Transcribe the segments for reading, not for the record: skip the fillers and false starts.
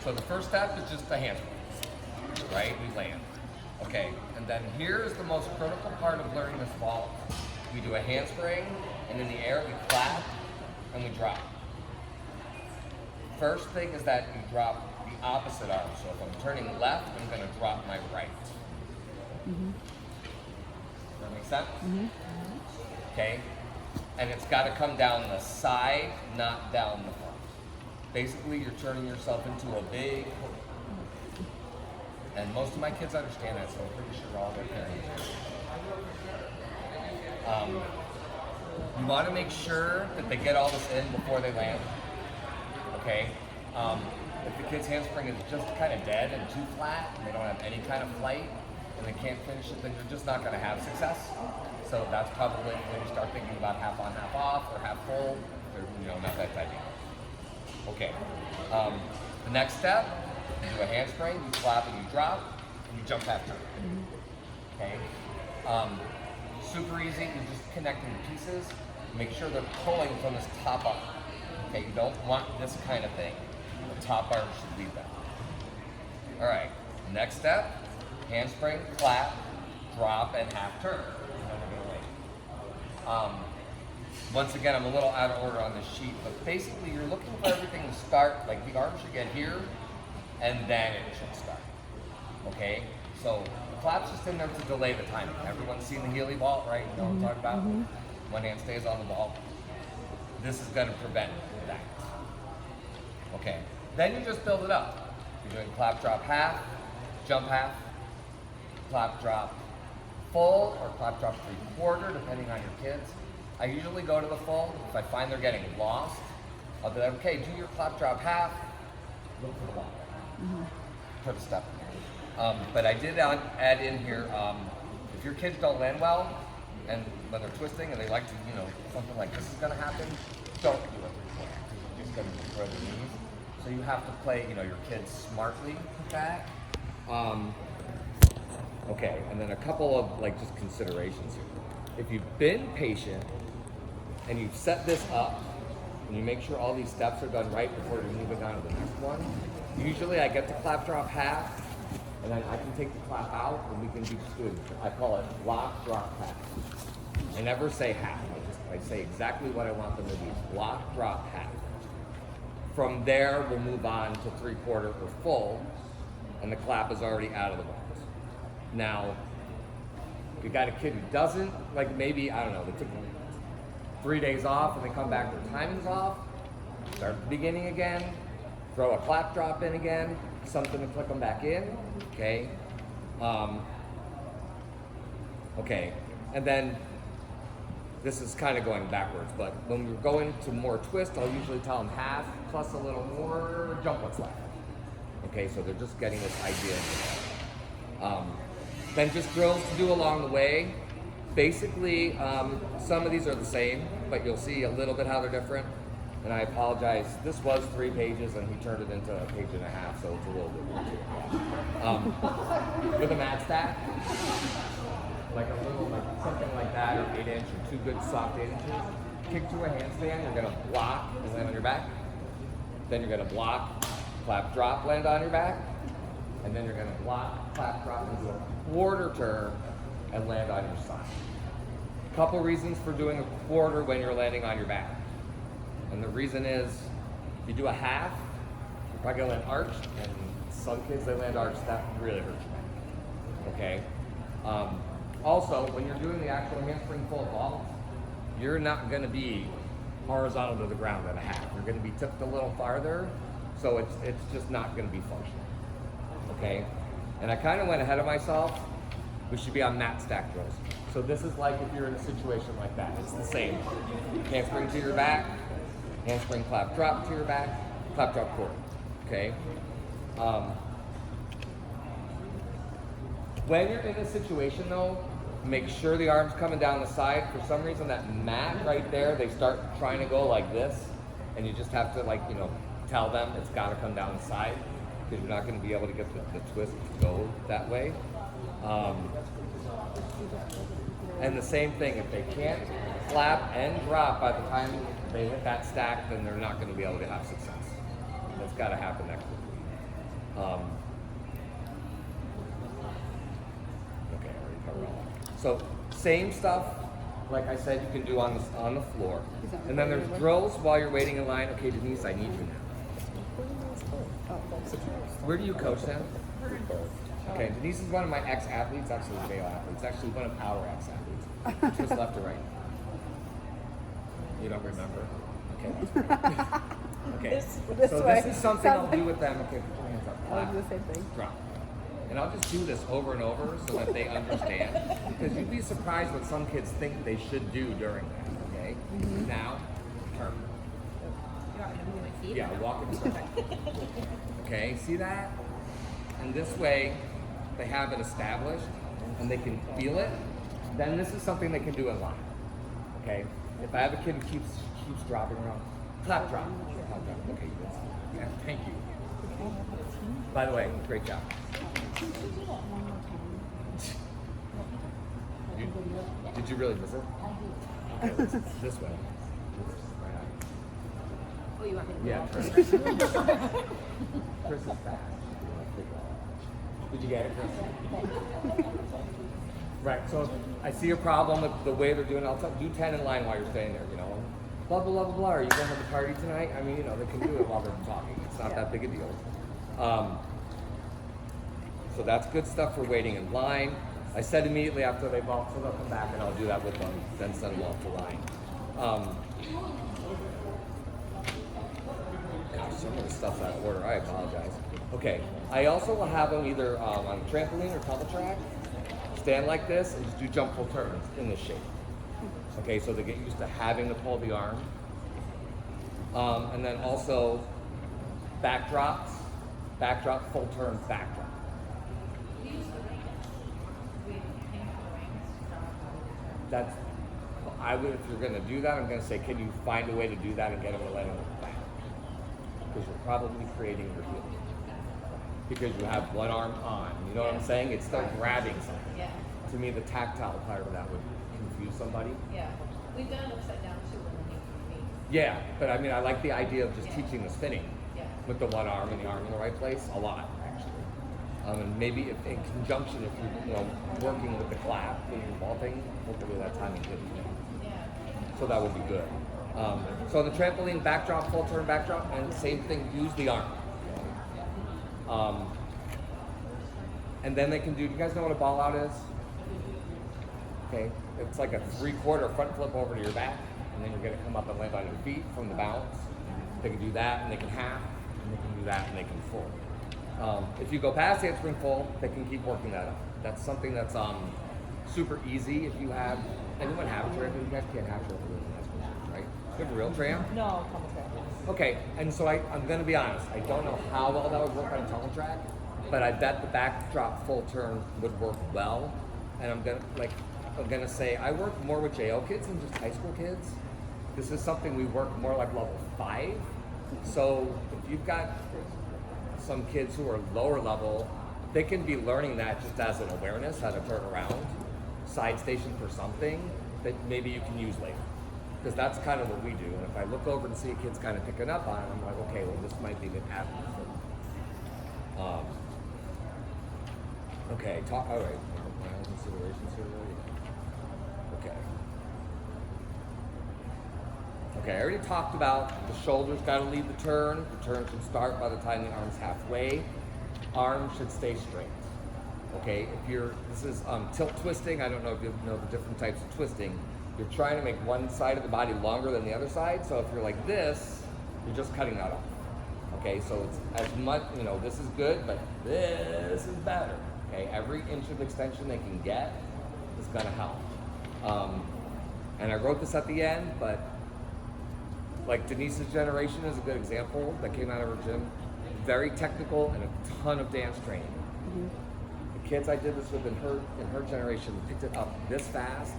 So the first step is just the handspring, right? We land. Okay, and then here's the most critical part of learning this vault. We do a handspring, and in the air we clap, and we drop. First thing is that you drop the opposite arm. So if I'm turning left, I'm gonna drop my right. Does that make sense? Okay, and it's gotta come down the side, not down the front. Basically, you're turning yourself into a big hook. And most of my kids understand that, so I'm pretty sure all their parents do. You want to make sure that they get all this in before they land. Okay? If the kid's handspring is just kind of dead and too flat, and they don't have any kind of flight, and they can't finish it, then you're just not going to have success. So that's probably when you start thinking about half on, half off, or half full, or not that type of thing. Okay. The next step, you do a handspring, you clap and you drop, and you jump half turn. Okay? Super easy, you're just connecting the pieces. Make sure they're pulling from this top arm. Okay, you don't want this kind of thing. The top arm should lead that. All right, next step, handspring, clap, drop, and half turn. And then we're gonna wait. Once again, I'm a little out of order on this sheet, but basically you're looking for everything to start, like the arm should get here, and then it should start. Okay? So the clap's just in there to delay the timing. Everyone's seen the Healy vault, right? You know what I'm talking about? One hand stays on the ball. This is gonna prevent that. Okay. Then you just build it up. You're doing clap, drop half, jump half, clap, drop full, or clap, drop 3/4, depending on your kids. I usually go to the full. If I find they're getting lost, I'll be like, okay, do your clap, drop half, look for the wall. Put a step in there. But I did add in here, if your kids don't land well, and when they're twisting and they like to, something like this is gonna happen, don't do it 3/4, because you're just gonna destroy the knees. So you have to play, your kids smartly with that. Okay, and then a couple of just considerations here. If you've been patient and you've set this up and you make sure all these steps are done right before you're moving on to the next one, usually I get the clap drop half and then I can take the clap out and we can just do it. I call it block, drop, half. I never say half. I say exactly what I want them to be. Block, drop, half. From there, we'll move on to 3/4 or full, and the clap is already out of the box. Now, you got a kid who doesn't, maybe, I don't know, they took 3 days off and they come back, their timing's off, start at the beginning again, throw a clap drop in again, something to click them back in, okay? Okay, and then this is kind of going backwards, but when we're going to more twist, I'll usually tell them half plus a little more, jump what's left. Okay, so they're just getting this idea. Then just drills to do along the way. Basically, some of these are the same, but you'll see a little bit how they're different. And I apologize, this was 3 pages and he turned it into a page and a half, so it's a little bit weird. With a mat stack, something like that, or 8 inch, or 2 good soft 8 inches. Kick to a handstand, you're gonna block and land on your back. Then you're gonna block, clap, drop, land on your back. And then you're gonna block, clap, drop, and do a 1/4 turn and land on your side. Couple reasons for doing a 1/4 when you're landing on your back. And the reason is, if you do a half, you're probably gonna land arched, and some kids, they land arched, that really hurts your back, okay? Also, when you're doing the actual handspring full vault, you're not gonna be horizontal to the ground at a half. You're gonna be tipped a little farther, so it's just not gonna be functional. Okay, and I kind of went ahead of myself. We should be on mat stack drills. So this is like if you're in a situation like that. It's the same. Handspring to your back, handspring clap drop to your back, clap drop 1/4. Okay. When you're in a situation though, make sure the arm's coming down the side. For some reason, that mat right there, they start trying to go like this, and you just have to tell them it's got to come down the side, because you're not going to be able to get the twist to go that way. And the same thing, if they can't clap and drop by the time they hit that stack, then they're not going to be able to have success. That's got to happen next week. So same stuff, like I said, you can do on the floor. And then there's drills while you're waiting in line. Okay, Denise, I need you now. Where do you coach then? Okay, Denise is one of my ex-athletes, actually male athletes, actually one of our ex-athletes. Just left to right. You don't remember? Okay, that's great. Okay, so this is something I'll do with them. Okay, put your hands up. I'll do the same thing. Drop. And I'll just do this over and over so that they understand. Because you'd be surprised what some kids think they should do during that, okay? Now, turn. Yeah, walk in front. Okay, see that? And this way, they have it established and they can feel it. Then this is something they can do in line. Okay? If I have a kid who keeps dropping around, clap drop. Clap drop. Okay, yeah, thank you. By the way, great job. Did you really miss it? Okay, this way. Oh, you want me to Yeah, Chris. Chris is fast. Did you get it, Chris? Right, so I see a problem with the way they're doing it. I'll do 10 in line while you're staying there, you know. Blah, blah, blah, blah, blah. Are you going to have a party tonight? I mean, you know, they can do it while they're talking. It's not that big a deal. So that's good stuff for waiting in line. I said immediately after they vault, so they'll come back and I'll do that with them, then send them off the line. Gosh, some of the stuff's out of order, I apologize. Okay, I also will have them either on a trampoline or tumble track, stand like this and just do jump full turns in this shape. Okay, so they get used to having to pull the arm. And then also backdrops, backdrop, full turn, backdrop. That's, I would, if you're going to do that, I'm going to say, can you find a way to do that and get them to let them back? Because you're probably creating your heel. Because you have one arm on. You know what I'm saying? It's still grabbing something. Yeah. To me, the tactile part of that would confuse somebody. Yeah. We've done it upside down too when we need. Yeah, but I mean, I like the idea of just teaching the spinning with the one arm and the arm in the right place a lot, actually. And maybe if in conjunction, if you're working with the clap, the ball thing, hopefully that timing good. So that would be good. So the trampoline backdrop, full turn backdrop, and same thing, use the arm. And then they can do you guys know what a ball out is? Okay, it's like a 3/4 front flip over to your back, and then you're gonna come up and land on your feet from the bounce. They can do that, and they can half, and they can do that, and they can full. If you go past handspring full, they can keep working that up. That's something that's super easy. If you have, anyone have a tramp? You guys can't have trampoline, right? You have a real tramp? No, tumble track. Okay, and so I'm gonna be honest, I don't know how well that would work on a tunnel track, but I bet the backdrop full turn would work well. And I'm gonna say I work more with JO kids than just high school kids. This is something we work more like level 5. So if you've got some kids who are lower level, they can be learning that just as an awareness, how to turn around, side station for something that maybe you can use later. Because that's kind of what we do. And if I look over and see a kid's kind of picking up on it, I'm like, okay, well, this might be an avenue for them. Okay, all right. Considerations here. Okay. Okay, I already talked about the shoulders got to lead the turn. The turn should start by the time the arm's halfway. Arm should stay straight. Okay, this is tilt twisting. I don't know if you know the different types of twisting. You're trying to make one side of the body longer than the other side. So if you're like this, you're just cutting that off. Okay, so it's as much, this is good, but this is better. Okay, every inch of extension they can get is gonna help. And I wrote this at the end, but like Denise's generation is a good example that came out of her gym. Very technical and a ton of dance training. Mm-hmm. The kids I did this with in her generation picked it up this fast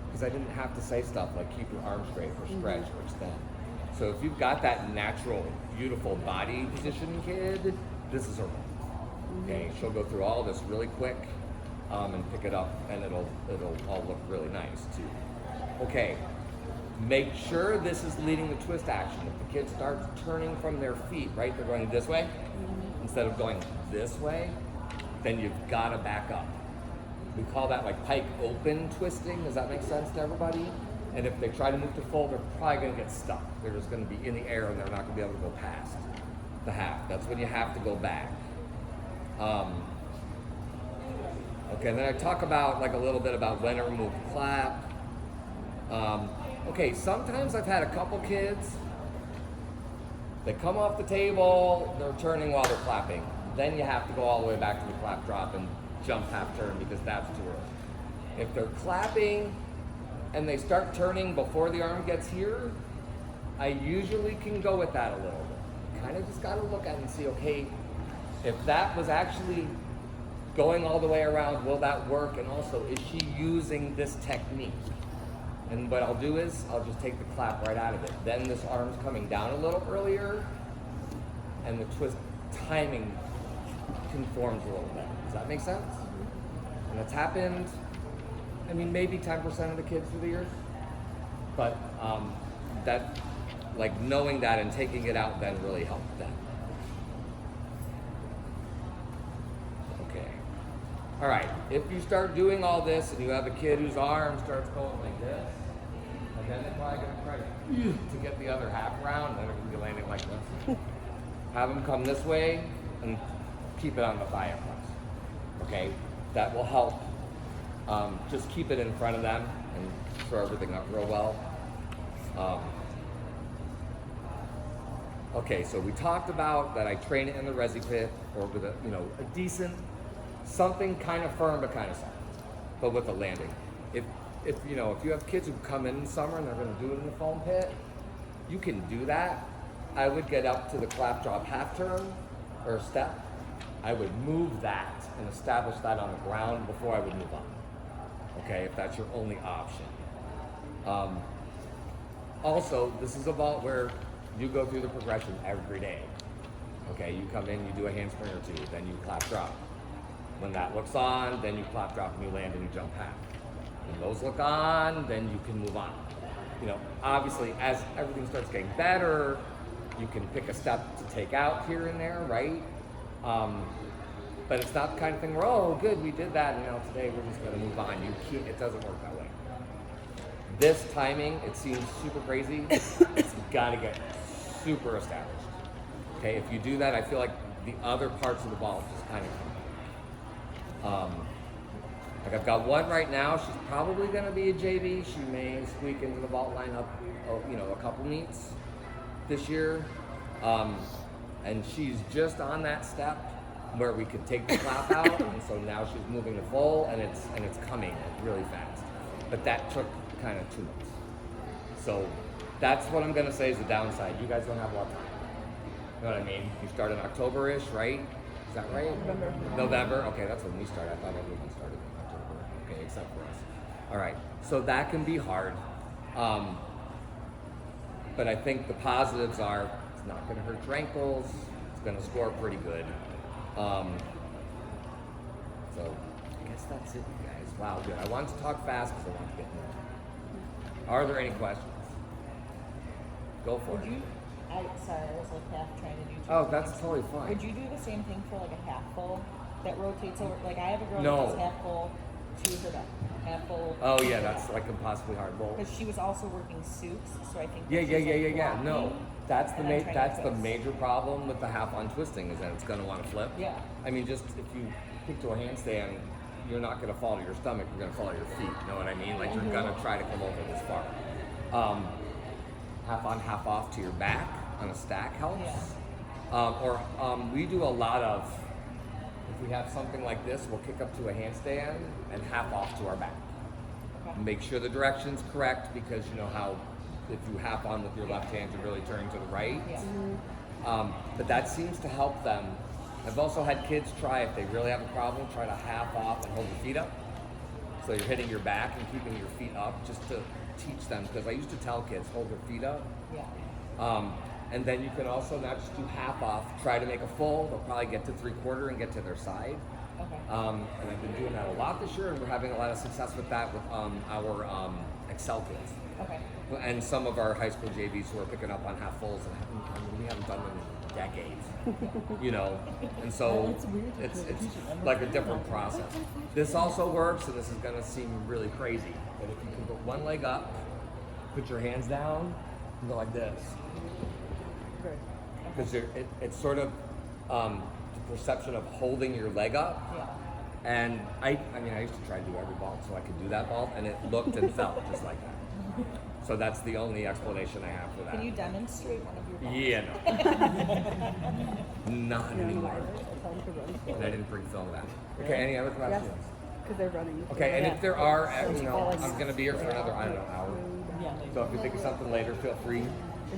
because I didn't have to say stuff like keep your arm straight or stretch or extend. So if you've got that natural, beautiful body position kid, this is her role. Okay, she'll go through all this really quick and pick it up, and it'll all look really nice too. Okay, make sure this is leading the twist action. If the kid starts turning from their feet, right, they're going this way instead of going this way, then you've got to back up. We call that like pike open twisting. Does that make sense to everybody? And if they try to move to full, they're probably going to get stuck. They're just going to be in the air and they're not going to be able to go past the half. That's when you have to go back. Okay, then I talk about like a little bit about when to remove the clap. Okay, sometimes I've had a couple kids, they come off the table, they're turning while they're clapping. Then you have to go all the way back to the clap drop and jump half turn because that's too early. If they're clapping and they start turning before the arm gets here, I usually can go with that a little bit. Kind of just got to look at it and see, okay, if that was actually going all the way around, will that work? And also, is she using this technique? And what I'll do is, I'll just take the clap right out of it. Then this arm's coming down a little earlier, and the twist timing conforms a little bit. Does that make sense? And it's happened, I mean, maybe 10% of the kids through the years. But that, like knowing that and taking it out then really helped them. Okay. All right, if you start doing all this and you have a kid whose arm starts going like this, and then they're probably gonna try to get the other half round, then they're gonna be landing like this. Have them come this way and keep it on the thigh up front. Okay, that will help. Just keep it in front of them and throw everything up real well. Okay, so we talked about that I train it in the resi pit or with a decent, something kind of firm but kind of soft, but with a landing. If you have kids who come in summer and they're going to do it in the foam pit, you can do that. I would get up to the clap drop half turn or step. I would move that and establish that on the ground before I would move on. Okay, if that's your only option. Also, this is a vault where you go through the progression every day. Okay, you come in, you do a handspring or two, then you clap drop. When that looks on, then you clap drop and you land and you jump half. When those look on, then you can move on. Obviously, as everything starts getting better, you can pick a step to take out here and there, right? But it's not the kind of thing where, oh, good, we did that, and now today we're just going to move on. It doesn't work that way. This timing, it seems super crazy. It's got to get super established. Okay, if you do that, I feel like the other parts of the ball just kind of come. Like I've got one right now. She's probably going to be a JV. She may squeak into the vault lineup, a couple meets this year. And she's just on that step where we could take the clap out, and so now she's moving to full, and it's coming really fast. But that took kind of 2 months. So that's what I'm gonna say is the downside. You guys don't have a lot of time. You know what I mean? You start in October-ish, right? Is that right? November? Okay, that's when we started. I thought everyone started in October. Okay, except for us. All right, so that can be hard. But I think the positives are it's not gonna hurt your ankles. It's gonna score pretty good. So I guess that's it, you guys. Wow, good. I wanted to talk fast because I want to get more. Are there any questions? Go for it. Sorry, I was like half trying to do two Oh, that's things. totally fine. Would you do the same thing for like a half full that rotates over? Like I have a girl No. that does half full to her back. Half full. Oh yeah, that's like impossibly hard. Well, Because she was also working suits, so I think. yeah. blocking, No, that's the and I'm trying to twist. major problem with the half-on twisting is that it's gonna want to flip. Yeah. I mean, just if you kick to a handstand, you're not gonna fall to your stomach. You're gonna fall to your feet. You know what I mean? Like you're gonna try to come over this far. Half on, half off to your back on a stack helps. Yeah. We do a lot of. If we have something like this, we'll kick up to a handstand and half off to our back. Okay. Make sure the direction's correct because you know how if you half on with your left hand, you're really turning to the right. Yeah. But that seems to help them. I've also had kids try, if they really have a problem, try to half off and hold your feet up. So you're hitting your back and keeping your feet up just to teach them. Because I used to tell kids, hold your feet up. Yeah. And then you can also not just do half off, try to make a full. They'll probably get to 3/4 and get to their side. Okay. And I've been doing that a lot this year, and we're having a lot of success with that with our Excel kids. Okay. And some of our high school JVs who are picking up on half fulls, and we haven't done them in decades, you know, and so it's like a different process. This also works, and this is gonna seem really crazy, but if you can put one leg up, put your hands down, and go like this, Good. because it's sort of the perception of holding your leg up. Yeah. And I mean, I used to try to do every vault so I could do that vault, and it looked and felt just like that. So that's the only explanation I have for that. Can you demonstrate one of your balls? Yeah, no. Not anymore. Because And I didn't bring film of that. Okay, any other questions? they're running. Okay, and Yeah. if there are, you know, I'm going to be here for another, I don't know, hour. Yeah. So if you think of something later, feel free.